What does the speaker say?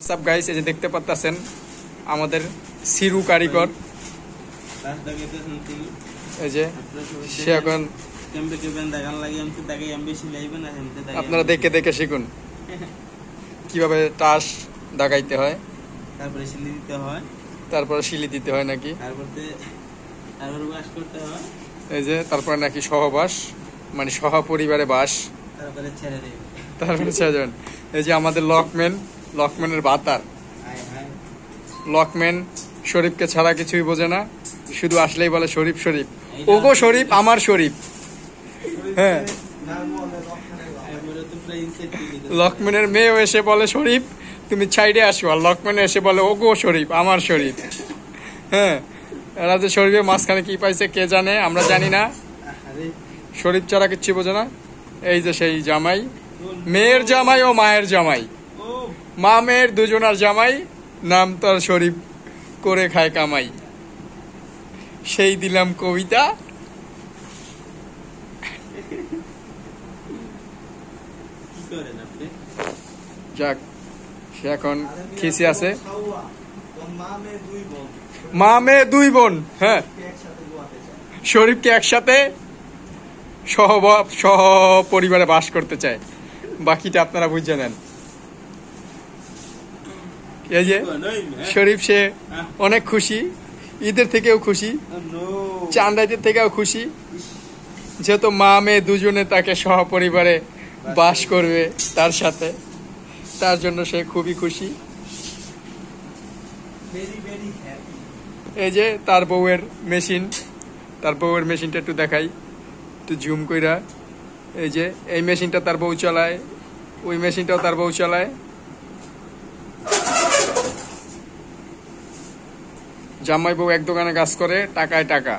সব গাইস, এই যে দেখতে পাচ্ছেন আমাদের সিরু কারিগর, এই যে সে এখন আপনারা দেখে দেখে শিখুন কিভাবে টাস দাগাইতে হয়, তারপরে শিলি দিতে হয়, তারপরে শিলি দিতে হয় নাকি, তারপরে বাস করতে হয়, এই যে তারপরে নাকি সহবাস মানে সহপরিবারে বাস, তারপরে ছেড়ে দেবে, তারপরে ছেড়ে যাবেন। এই যে আমাদের লকম্যানের ভাতার লকম্যান শরীফকে ছাড়া কিছুই বোঝে না, শুধু আসলেই বলে শরীফ শরীফ, ওগো শরীফ আমার শরীফ। হ্যাঁ, লকম্যানের মেয়েও এসে বলে শরীফ তুমি সাইডে আসো, আর লকম্যান এসে বলে ওগো শরীফ আমার শরীফ। হ্যাঁ, এরা যে শরীফের মাঝখানে কি পাইছে কে জানে, আমরা জানি না। শরীফ ছাড়া কিচ্ছু বোঝে না। এই যে সেই জামাই, মেয়ের জামাই ও মায়ের জামাই, মা মেয়ের দুজনার জামাই, নাম তার শরীফ, করে খায় কামাই। সেই দিলাম কবিতা। যাক, সে এখন খিসে আছে। মা মেয়ে দুই বোন, হ্যাঁ, শরীফকে একসাথে সহ পরিবারে বাস করতে চায়। বাকিটা আপনারা বুঝে নেন। এই যে শরীফ, সে অনেক খুশি, ঈদের থেকেও খুশি, চাঁদাইদের থেকেও খুশি, যেহেতু মা মেয়ে দুজনে তাকে সহপরিবারে বাস করবে তার সাথে, তার জন্য সে খুবই খুশি। এই যে তার বউয়ের মেশিন, তার বউয়ের মেশিনটা একটু দেখাই, একটু জুম কইরা। এই যে এই মেশিনটা তার বউ চালায়, ওই মেশিনটাও তার বউ চালায়। জামাই বউ এক দোকানে কাজ করে, টাকায় টাকা।